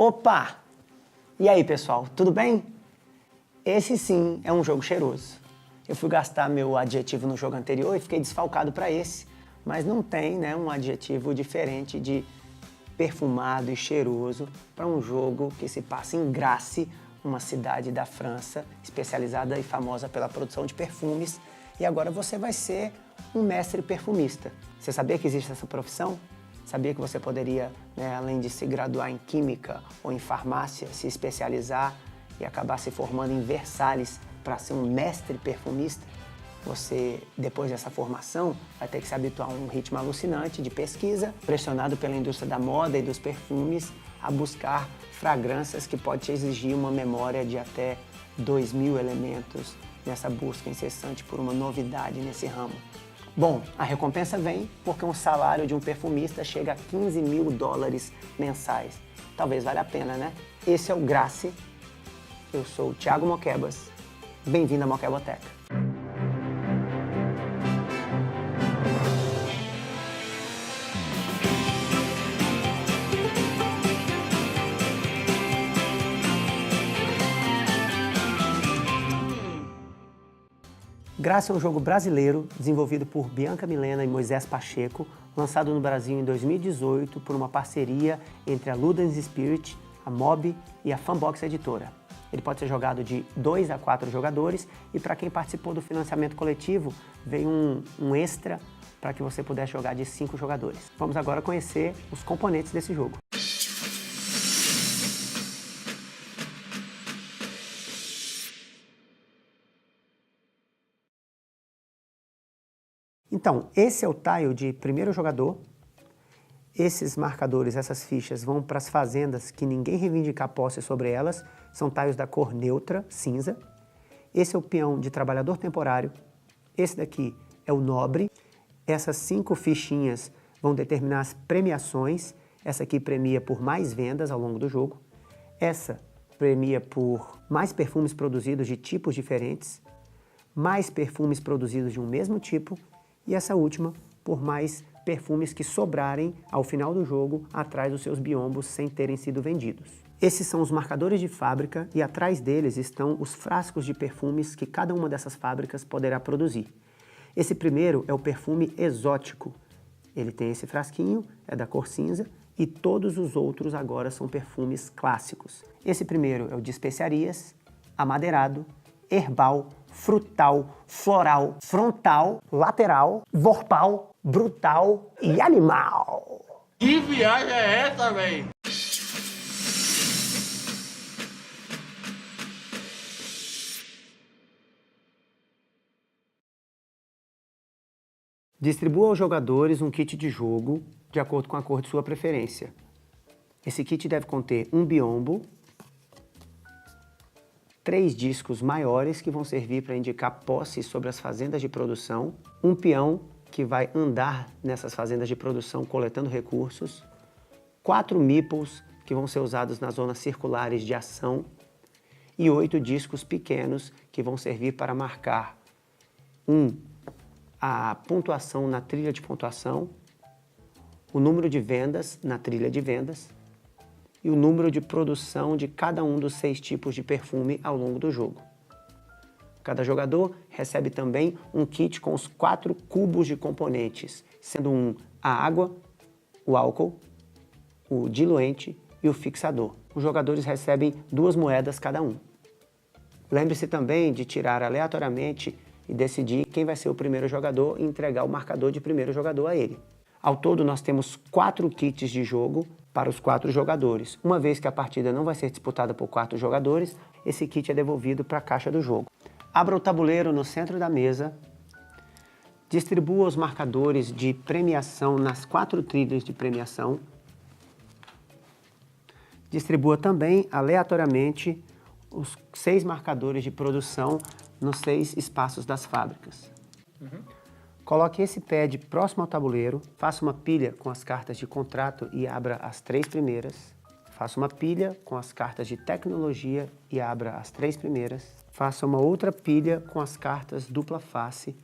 Opa! E aí, pessoal, tudo bem? Esse sim é um jogo cheiroso. Eu fui gastar meu adjetivo no jogo anterior e fiquei desfalcado para esse, mas não tem, né, um adjetivo diferente de perfumado e cheiroso para um jogo que se passa em Grasse, uma cidade da França, especializada e famosa pela produção de perfumes, e agora você vai ser um mestre perfumista. Você sabia que existe essa profissão? Sabia que você poderia, né, além de se graduar em química ou em farmácia, se especializar e acabar se formando em Versalhes para ser um mestre perfumista? Você, depois dessa formação, vai ter que se habituar a um ritmo alucinante de pesquisa, pressionado pela indústria da moda e dos perfumes, a buscar fragrâncias que pode te exigir uma memória de até 2.000 elementos nessa busca incessante por uma novidade nesse ramo. Bom, a recompensa vem porque um salário de um perfumista chega a $15.000 mensais. Talvez valha a pena, né? Esse é o Grasse. Eu sou o Thiago Moquebas. Bem-vindo à Moqueboteca. Grasse é um jogo brasileiro desenvolvido por Bianca Milena e Moisés Pacheco, lançado no Brasil em 2018 por uma parceria entre a Ludens Spirit, a Mob e a Fanbox Editora. Ele pode ser jogado de 2 a 4 jogadores e para quem participou do financiamento coletivo veio um extra para que você pudesse jogar de 5 jogadores. Vamos agora conhecer os componentes desse jogo. Então, esse é o tile de primeiro jogador. Esses marcadores, essas fichas, vão para as fazendas que ninguém reivindicar posse sobre elas. São tiles da cor neutra, cinza. Esse é o peão de trabalhador temporário. Esse daqui é o nobre. Essas 5 fichinhas vão determinar as premiações. Essa aqui premia por mais vendas ao longo do jogo. Essa premia por mais perfumes produzidos de tipos diferentes, mais perfumes produzidos de um mesmo tipo, e essa última por mais perfumes que sobrarem ao final do jogo atrás dos seus biombos sem terem sido vendidos. Esses são os marcadores de fábrica e atrás deles estão os frascos de perfumes que cada uma dessas fábricas poderá produzir. Esse primeiro é o perfume exótico. Ele tem esse frasquinho, é da cor cinza, e todos os outros agora são perfumes clássicos. Esse primeiro é o de especiarias, amadeirado, herbal, frutal, floral, frontal, lateral, vorpal, brutal e animal. Que viagem é essa, véi? Distribua aos jogadores um kit de jogo de acordo com a cor de sua preferência. Esse kit deve conter um biombo, 3 discos maiores que vão servir para indicar posse sobre as fazendas de produção, um peão que vai andar nessas fazendas de produção coletando recursos, 4 meeples que vão ser usados nas zonas circulares de ação e 8 discos pequenos que vão servir para marcar a pontuação na trilha de pontuação, o número de vendas na trilha de vendas e o número de produção de cada um dos 6 tipos de perfume ao longo do jogo. Cada jogador recebe também um kit com os 4 cubos de componentes, sendo a água, o álcool, o diluente e o fixador. Os jogadores recebem 2 moedas cada um. Lembre-se também de tirar aleatoriamente e decidir quem vai ser o primeiro jogador e entregar o marcador de primeiro jogador a ele. Ao todo, nós temos 4 kits de jogo para os 4 jogadores. Uma vez que a partida não vai ser disputada por 4 jogadores, esse kit é devolvido para a caixa do jogo. Abra o tabuleiro no centro da mesa, distribua os marcadores de premiação nas 4 trilhas de premiação, distribua também aleatoriamente os 6 marcadores de produção nos 6 espaços das fábricas. Coloque esse pad próximo ao tabuleiro, faça uma pilha com as cartas de contrato e abra as 3 primeiras. Faça uma pilha com as cartas de tecnologia e abra as 3 primeiras. Faça uma outra pilha com as cartas dupla face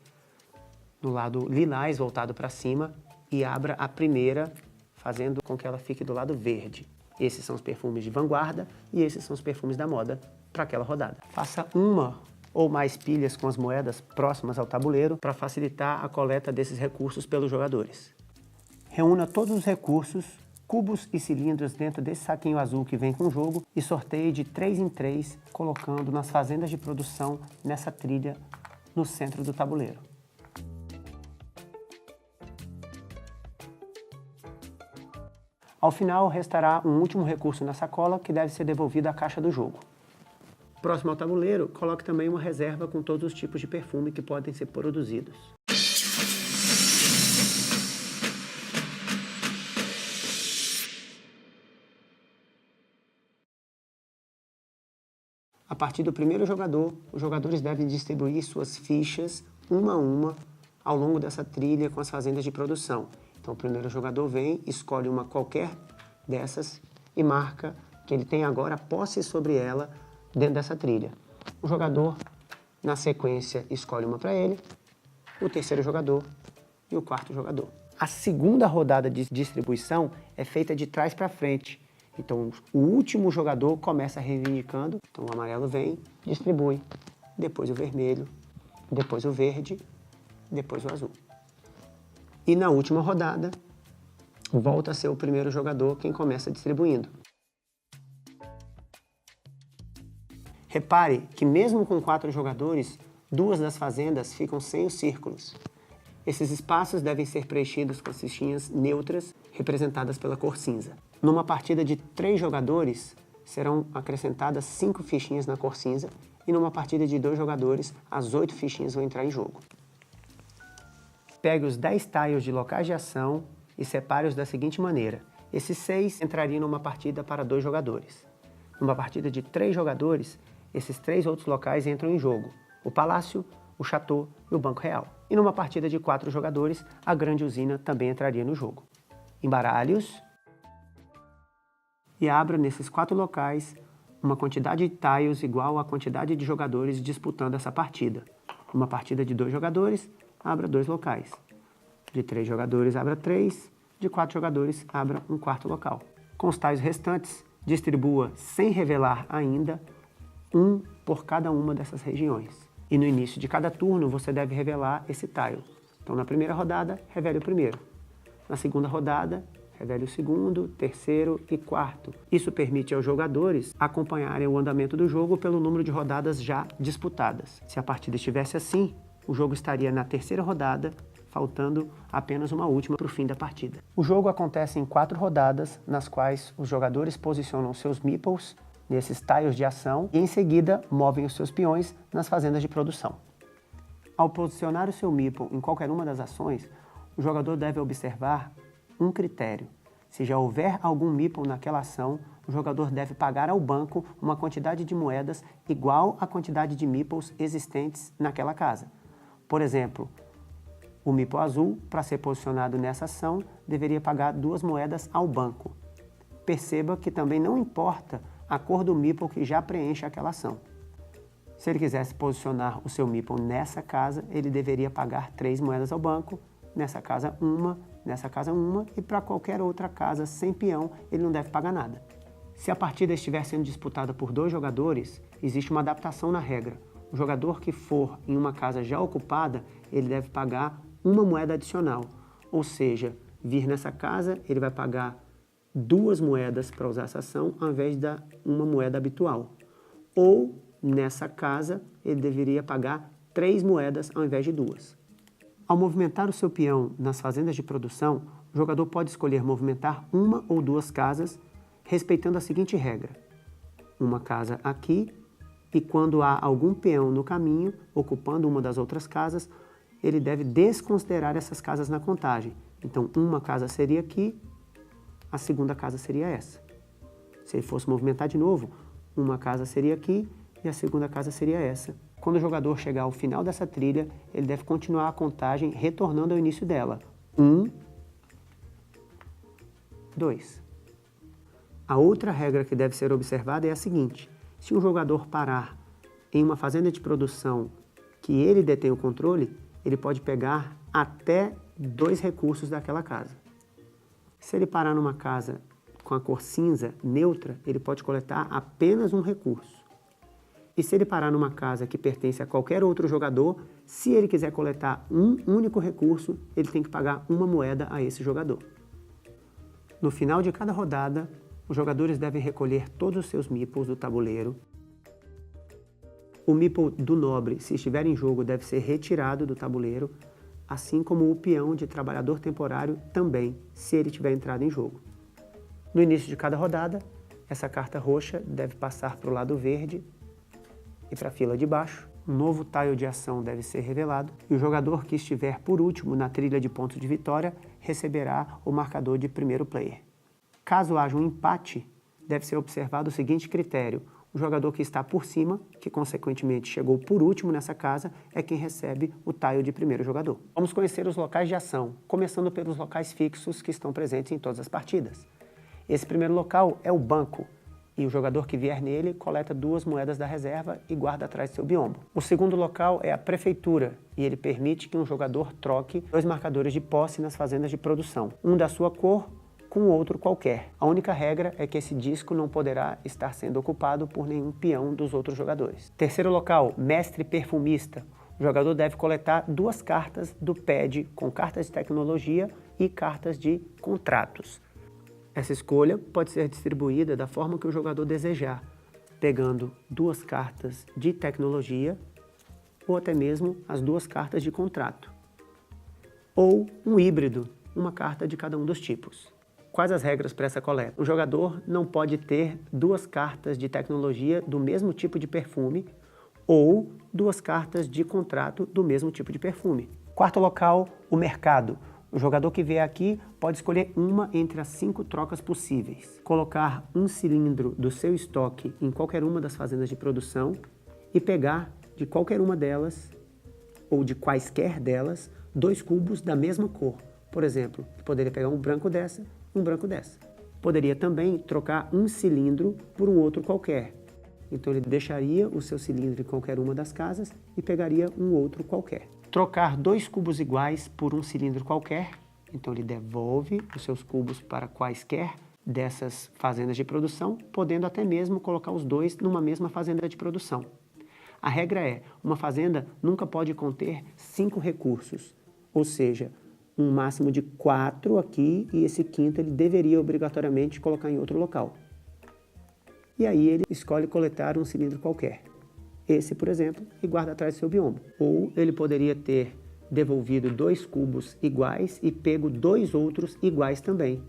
no lado lilás voltado para cima e abra a primeira, fazendo com que ela fique do lado verde. Esses são os perfumes de vanguarda e esses são os perfumes da moda para aquela rodada. Faça uma ou mais pilhas com as moedas próximas ao tabuleiro para facilitar a coleta desses recursos pelos jogadores. Reúna todos os recursos, cubos e cilindros dentro desse saquinho azul que vem com o jogo e sorteie de 3 em 3, colocando nas fazendas de produção nessa trilha no centro do tabuleiro. Ao final, restará um último recurso na sacola que deve ser devolvido à caixa do jogo. Próximo ao tabuleiro, coloque também uma reserva com todos os tipos de perfume que podem ser produzidos. A partir do primeiro jogador, os jogadores devem distribuir suas fichas uma a uma ao longo dessa trilha com as fazendas de produção. Então o primeiro jogador vem, escolhe uma qualquer dessas e marca que ele tem agora posse sobre ela dentro dessa trilha. O jogador, na sequência, escolhe uma para ele, o terceiro jogador e o quarto jogador. A segunda rodada de distribuição é feita de trás para frente. Então, o último jogador começa reivindicando. Então, o amarelo vem, distribui, depois o vermelho, depois o verde, depois o azul. E na última rodada, volta a ser o primeiro jogador quem começa distribuindo. Repare que mesmo com 4 jogadores, 2 das fazendas ficam sem os círculos. Esses espaços devem ser preenchidos com as fichinhas neutras, representadas pela cor cinza. Numa partida de 3 jogadores, serão acrescentadas 5 fichinhas na cor cinza, e numa partida de 2 jogadores, as 8 fichinhas vão entrar em jogo. Pegue os 10 tiles de locais de ação e separe-os da seguinte maneira. Esses 6 entrariam numa partida para 2 jogadores. Numa partida de 3 jogadores, esses 3 outros locais entram em jogo: o Palácio, o Chateau e o Banco Real. E numa partida de 4 jogadores, a Grande Usina também entraria no jogo. Embaralhe-os e abra nesses 4 locais uma quantidade de tiles igual à quantidade de jogadores disputando essa partida. Numa partida de 2 jogadores, abra 2 locais. De 3 jogadores, abra 3. De 4 jogadores, abra um quarto local. Com os tiles restantes, distribua, sem revelar ainda, um por cada uma dessas regiões. E no início de cada turno, você deve revelar esse tile. Então, na primeira rodada, revele o primeiro. Na segunda rodada, revele o segundo, terceiro e quarto. Isso permite aos jogadores acompanharem o andamento do jogo pelo número de rodadas já disputadas. Se a partida estivesse assim, o jogo estaria na terceira rodada, faltando apenas uma última para o fim da partida. O jogo acontece em 4 rodadas, nas quais os jogadores posicionam seus meeples nesses tiles de ação e em seguida movem os seus peões nas fazendas de produção. Ao posicionar o seu meeple em qualquer uma das ações, o jogador deve observar um critério. Se já houver algum meeple naquela ação, o jogador deve pagar ao banco uma quantidade de moedas igual à quantidade de meeples existentes naquela casa. Por exemplo, o meeple azul, para ser posicionado nessa ação, deveria pagar 2 moedas ao banco. Perceba que também não importa a cor do meeple que já preenche aquela ação. Se ele quisesse posicionar o seu meeple nessa casa, ele deveria pagar 3 moedas ao banco, nessa casa uma, e para qualquer outra casa sem peão, ele não deve pagar nada. Se a partida estiver sendo disputada por 2 jogadores, existe uma adaptação na regra. O jogador que for em uma casa já ocupada, ele deve pagar 1 moeda adicional, ou seja, vir nessa casa, ele vai pagar 2 moedas para usar essa ação, ao invés da 1 moeda habitual. Ou, nessa casa, ele deveria pagar 3 moedas ao invés de 2. Ao movimentar o seu peão nas fazendas de produção, o jogador pode escolher movimentar 1 ou 2 casas, respeitando a seguinte regra: uma casa aqui, e quando há algum peão no caminho, ocupando uma das outras casas, ele deve desconsiderar essas casas na contagem. Então, uma casa seria aqui, a segunda casa seria essa. Se ele fosse movimentar de novo, uma casa seria aqui e a segunda casa seria essa. Quando o jogador chegar ao final dessa trilha, ele deve continuar a contagem retornando ao início dela. 1, 2. A outra regra que deve ser observada é a seguinte: se um jogador parar em uma fazenda de produção que ele detém o controle, ele pode pegar até 2 recursos daquela casa. Se ele parar numa casa com a cor cinza neutra, ele pode coletar apenas um recurso. E se ele parar numa casa que pertence a qualquer outro jogador, se ele quiser coletar um único recurso, ele tem que pagar uma moeda a esse jogador. No final de cada rodada, os jogadores devem recolher todos os seus meeples do tabuleiro. O meeple do nobre, se estiver em jogo, deve ser retirado do tabuleiro, assim como o peão de trabalhador temporário também, se ele tiver entrado em jogo. No início de cada rodada, essa carta roxa deve passar para o lado verde e para a fila de baixo. Um novo tile de ação deve ser revelado e o jogador que estiver por último na trilha de pontos de vitória receberá o marcador de primeiro player. Caso haja um empate, deve ser observado o seguinte critério: o jogador que está por cima, que consequentemente chegou por último nessa casa, é quem recebe o tile de primeiro jogador. Vamos conhecer os locais de ação, começando pelos locais fixos que estão presentes em todas as partidas. Esse primeiro local é o banco, e o jogador que vier nele coleta 2 moedas da reserva e guarda atrás de seu biombo. O segundo local é a prefeitura, e ele permite que um jogador troque 2 marcadores de posse nas fazendas de produção, um da sua cor com outro qualquer. A única regra é que esse disco não poderá estar sendo ocupado por nenhum peão dos outros jogadores. Terceiro local, mestre perfumista. O jogador deve coletar 2 cartas do pad com cartas de tecnologia e cartas de contratos. Essa escolha pode ser distribuída da forma que o jogador desejar, pegando 2 cartas de tecnologia ou até mesmo as 2 cartas de contrato. Ou um híbrido, uma carta de cada um dos tipos. Quais as regras para essa coleta? O jogador não pode ter 2 cartas de tecnologia do mesmo tipo de perfume ou 2 cartas de contrato do mesmo tipo de perfume. Quarto local, o mercado. O jogador que vier aqui pode escolher uma entre as 5 trocas possíveis. Colocar um cilindro do seu estoque em qualquer uma das fazendas de produção e pegar de qualquer uma delas, ou de quaisquer delas, 2 cubos da mesma cor. Por exemplo, poderia pegar um branco dessa, um branco dessa. Poderia também trocar um cilindro por um outro qualquer. Então ele deixaria o seu cilindro em qualquer uma das casas e pegaria um outro qualquer. Trocar 2 cubos iguais por um cilindro qualquer, então ele devolve os seus cubos para quaisquer dessas fazendas de produção, podendo até mesmo colocar os 2 numa mesma fazenda de produção. A regra é, uma fazenda nunca pode conter 5 recursos, ou seja, um máximo de 4 aqui e esse quinto ele deveria obrigatoriamente colocar em outro local. E aí ele escolhe coletar um cilindro qualquer. Esse, por exemplo, e guarda atrás do seu biombo. Ou ele poderia ter devolvido 2 cubos iguais e pego 2 outros iguais também.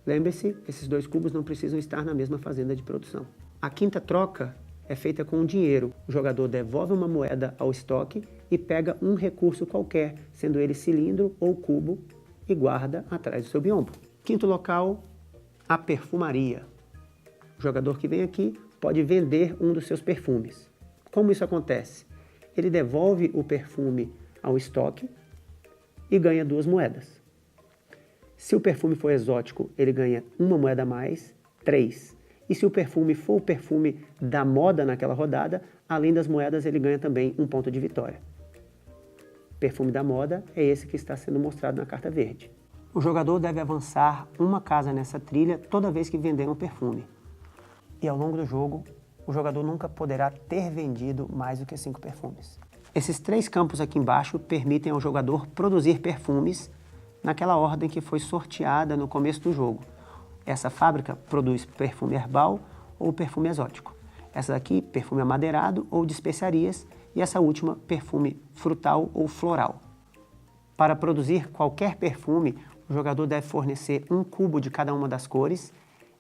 Lembre-se, esses 2 cubos não precisam estar na mesma fazenda de produção. A quinta troca é feita com dinheiro. O jogador devolve uma moeda ao estoque e pega um recurso qualquer, sendo ele cilindro ou cubo, e guarda atrás do seu biombo. Quinto local, a perfumaria. O jogador que vem aqui pode vender um dos seus perfumes. Como isso acontece? Ele devolve o perfume ao estoque e ganha 2 moedas. Se o perfume for exótico, ele ganha 1 moeda a mais, 3. E se o perfume for o perfume da moda naquela rodada, além das moedas, ele ganha também 1 ponto de vitória. Perfume da moda é esse que está sendo mostrado na carta verde. O jogador deve avançar uma casa nessa trilha toda vez que vender um perfume. E ao longo do jogo, o jogador nunca poderá ter vendido mais do que 5 perfumes. Esses 3 campos aqui embaixo permitem ao jogador produzir perfumes naquela ordem que foi sorteada no começo do jogo. Essa fábrica produz perfume herbal ou perfume exótico. Essa daqui, perfume amadeirado ou de especiarias. E essa última, perfume frutal ou floral. Para produzir qualquer perfume, o jogador deve fornecer 1 cubo de cada uma das cores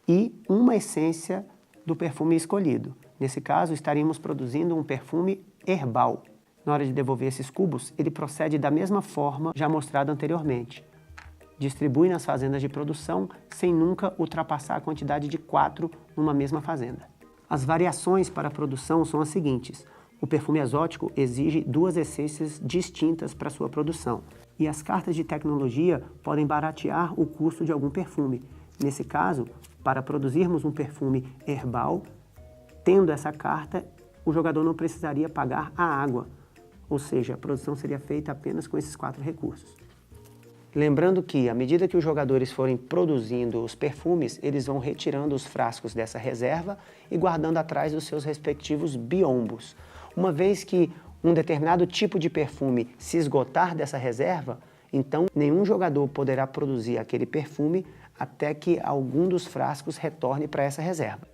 e uma essência do perfume escolhido. Nesse caso, estaríamos produzindo um perfume herbal. Na hora de devolver esses cubos, ele procede da mesma forma já mostrada anteriormente. Distribui nas fazendas de produção sem nunca ultrapassar a quantidade de 4 numa mesma fazenda. As variações para a produção são as seguintes. O perfume exótico exige 2 essências distintas para sua produção. E as cartas de tecnologia podem baratear o custo de algum perfume. Nesse caso, para produzirmos um perfume herbal, tendo essa carta, o jogador não precisaria pagar a água. Ou seja, a produção seria feita apenas com esses 4 recursos. Lembrando que, à medida que os jogadores forem produzindo os perfumes, eles vão retirando os frascos dessa reserva e guardando atrás dos seus respectivos biombos. Uma vez que um determinado tipo de perfume se esgotar dessa reserva, então nenhum jogador poderá produzir aquele perfume até que algum dos frascos retorne para essa reserva.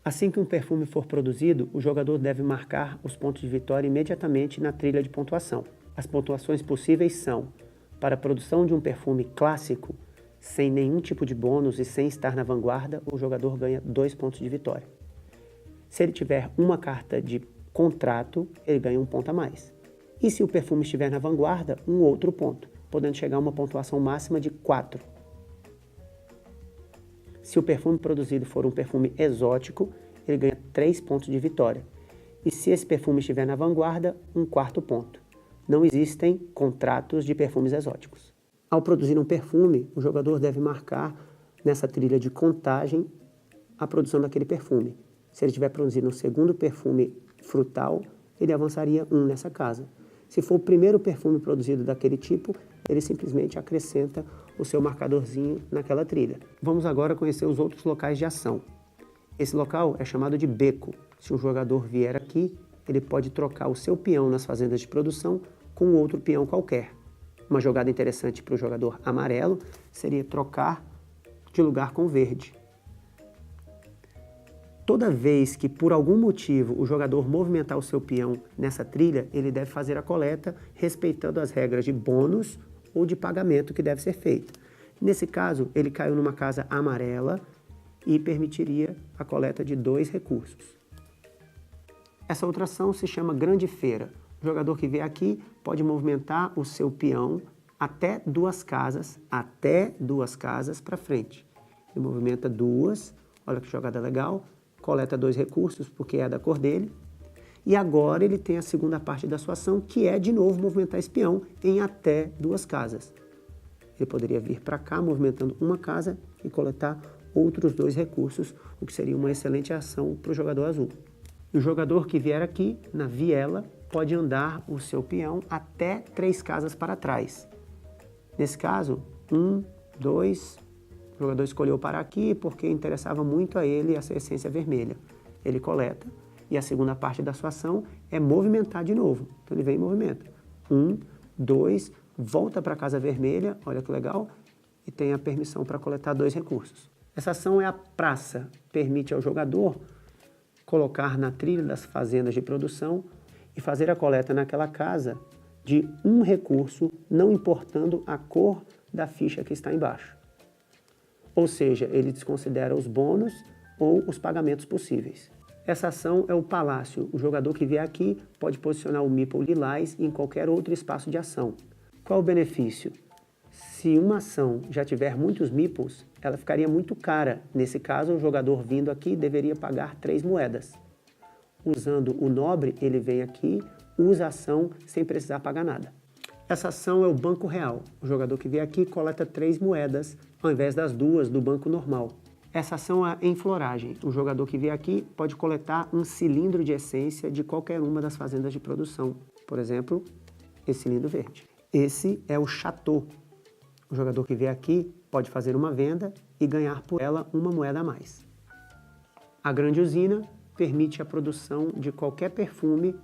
Assim que um perfume for produzido, o jogador deve marcar os pontos de vitória imediatamente na trilha de pontuação. As pontuações possíveis são: para a produção de um perfume clássico, sem nenhum tipo de bônus e sem estar na vanguarda, o jogador ganha 2 pontos de vitória. Se ele tiver uma carta de contrato, ele ganha 1 ponto a mais. E se o perfume estiver na vanguarda, um outro ponto, podendo chegar a uma pontuação máxima de 4. Se o perfume produzido for um perfume exótico, ele ganha 3 pontos de vitória. E se esse perfume estiver na vanguarda, um 4º ponto. Não existem contratos de perfumes exóticos. Ao produzir um perfume, o jogador deve marcar nessa trilha de contagem a produção daquele perfume. Se ele estiver produzindo um segundo perfume frutal, ele avançaria 1 nessa casa. Se for o primeiro perfume produzido daquele tipo, ele simplesmente acrescenta o seu marcadorzinho naquela trilha. Vamos agora conhecer os outros locais de ação. Esse local é chamado de beco. Se um jogador vier aqui, ele pode trocar o seu peão nas fazendas de produção com outro peão qualquer. Uma jogada interessante para o jogador amarelo seria trocar de lugar com verde. Toda vez que, por algum motivo, o jogador movimentar o seu peão nessa trilha, ele deve fazer a coleta respeitando as regras de bônus ou de pagamento que deve ser feito. Nesse caso, ele caiu numa casa amarela e permitiria a coleta de 2 recursos. Essa outra ação se chama Grande Feira. O jogador que vier aqui pode movimentar o seu peão até 2 casas para frente. Ele movimenta 2, olha que jogada legal, coleta 2 recursos porque é da cor dele. E agora ele tem a segunda parte da sua ação, que é de novo movimentar esse peão em até 2 casas. Ele poderia vir para cá movimentando uma casa e coletar outros 2 recursos, o que seria uma excelente ação para o jogador azul. E o jogador que vier aqui, na viela, pode andar o seu peão até 3 casas para trás. Nesse caso, 1, 2, o jogador escolheu parar aqui porque interessava muito a ele essa essência vermelha. Ele coleta e a segunda parte da sua ação é movimentar de novo. Então ele vem e movimenta. 1, 2, volta para a casa vermelha, olha que legal, e tem a permissão para coletar 2 recursos. Essa ação é a praça, permite ao jogador colocar na trilha das fazendas de produção e fazer a coleta naquela casa de 1 recurso, não importando a cor da ficha que está embaixo. Ou seja, ele desconsidera os bônus ou os pagamentos possíveis. Essa ação é o palácio. O jogador que vier aqui pode posicionar o meeple lilás em qualquer outro espaço de ação. Qual o benefício? Se uma ação já tiver muitos meeples, ela ficaria muito cara. Nesse caso, o jogador vindo aqui deveria pagar 3 moedas. Usando o nobre, ele vem aqui, usa a ação sem precisar pagar nada. Essa ação é o banco real. O jogador que vier aqui coleta 3 moedas, ao invés das 2 do banco normal. Essa ação é a enfloragem. O jogador que vier aqui pode coletar um cilindro de essência de qualquer uma das fazendas de produção. Por exemplo, esse cilindro verde. Esse é o chateau. O jogador que vier aqui pode fazer uma venda e ganhar por ela 1 moeda a mais. A grande usina permite a produção de qualquer perfume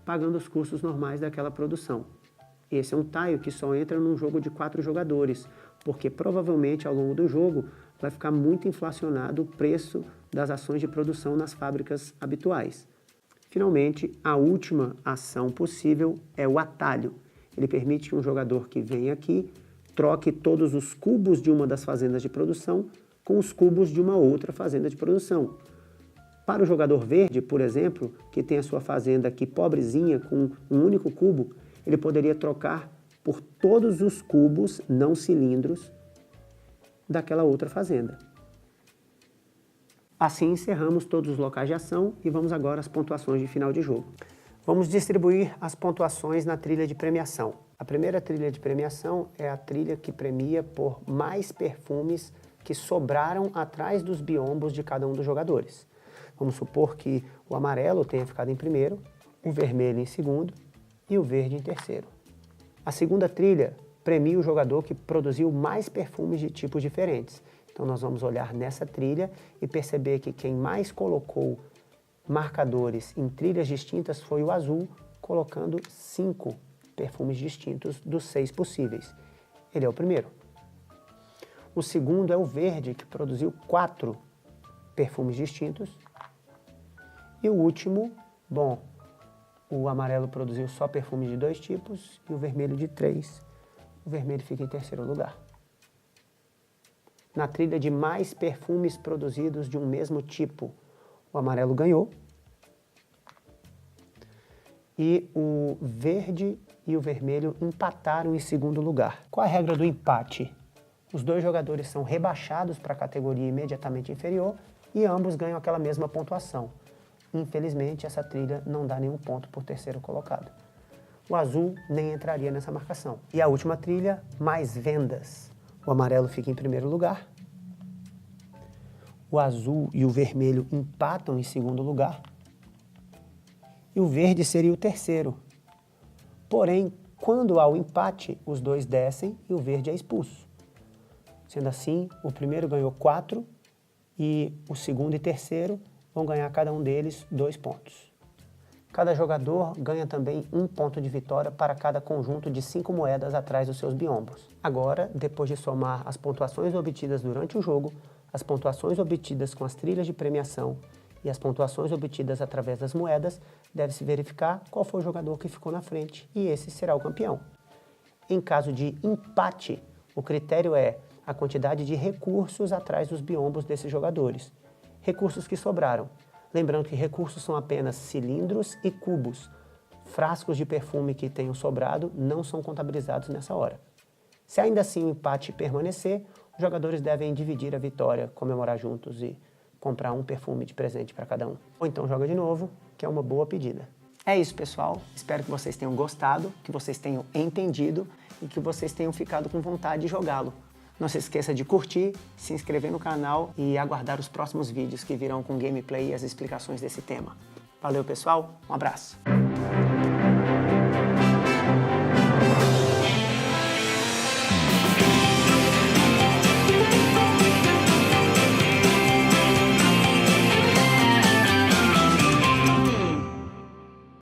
pagando os custos normais daquela produção. Esse é um tile que só entra num jogo de 4 jogadores, porque provavelmente ao longo do jogo vai ficar muito inflacionado o preço das ações de produção nas fábricas habituais. Finalmente, a última ação possível é o atalho. Ele permite que um jogador que vem aqui troque todos os cubos de uma das fazendas de produção com os cubos de uma outra fazenda de produção. Para o jogador verde, por exemplo, que tem a sua fazenda aqui pobrezinha com um único cubo, ele poderia trocar por todos os cubos, não cilindros, daquela outra fazenda. Assim encerramos todos os locais de ação e vamos agora às pontuações de final de jogo. Vamos distribuir as pontuações na trilha de premiação. A primeira trilha de premiação é a trilha que premia por mais perfumes que sobraram atrás dos biombos de cada um dos jogadores. Vamos supor que o amarelo tenha ficado em primeiro, o vermelho em segundo e o verde em terceiro. A segunda trilha premie o jogador que produziu mais perfumes de tipos diferentes. Então nós vamos olhar nessa trilha e perceber que quem mais colocou marcadores em trilhas distintas foi o azul, colocando 5 perfumes distintos dos 6 possíveis. Ele é o primeiro. O segundo é o verde, que produziu 4 perfumes distintos. E o último, bom, o amarelo produziu só perfumes de 2 tipos e o vermelho de 3. O vermelho fica em terceiro lugar. Na trilha de mais perfumes produzidos de um mesmo tipo, o amarelo ganhou. E o verde e o vermelho empataram em segundo lugar. Qual a regra do empate? Os 2 jogadores são rebaixados para a categoria imediatamente inferior e ambos ganham aquela mesma pontuação. Infelizmente, essa trilha não dá nenhum ponto por terceiro colocado. O azul nem entraria nessa marcação. E a última trilha, mais vendas. O amarelo fica em primeiro lugar. O azul e o vermelho empatam em segundo lugar. E o verde seria o terceiro. Porém, quando há o empate, os 2 descem e o verde é expulso. Sendo assim, o primeiro ganhou 4 e o segundo e terceiro vão ganhar cada um deles 2 pontos. Cada jogador ganha também 1 ponto de vitória para cada conjunto de 5 moedas atrás dos seus biombos. Agora, depois de somar as pontuações obtidas durante o jogo, as pontuações obtidas com as trilhas de premiação e as pontuações obtidas através das moedas, deve-se verificar qual foi o jogador que ficou na frente e esse será o campeão. Em caso de empate, o critério é a quantidade de recursos atrás dos biombos desses jogadores. Recursos que sobraram. Lembrando que recursos são apenas cilindros e cubos. Frascos de perfume que tenham sobrado não são contabilizados nessa hora. Se ainda assim o empate permanecer, os jogadores devem dividir a vitória, comemorar juntos e comprar um perfume de presente para cada um. Ou então joga de novo, que é uma boa pedida. É isso, pessoal. Espero que vocês tenham gostado, que vocês tenham entendido e que vocês tenham ficado com vontade de jogá-lo. Não se esqueça de curtir, se inscrever no canal e aguardar os próximos vídeos que virão com gameplay e as explicações desse tema. Valeu, pessoal. Um abraço.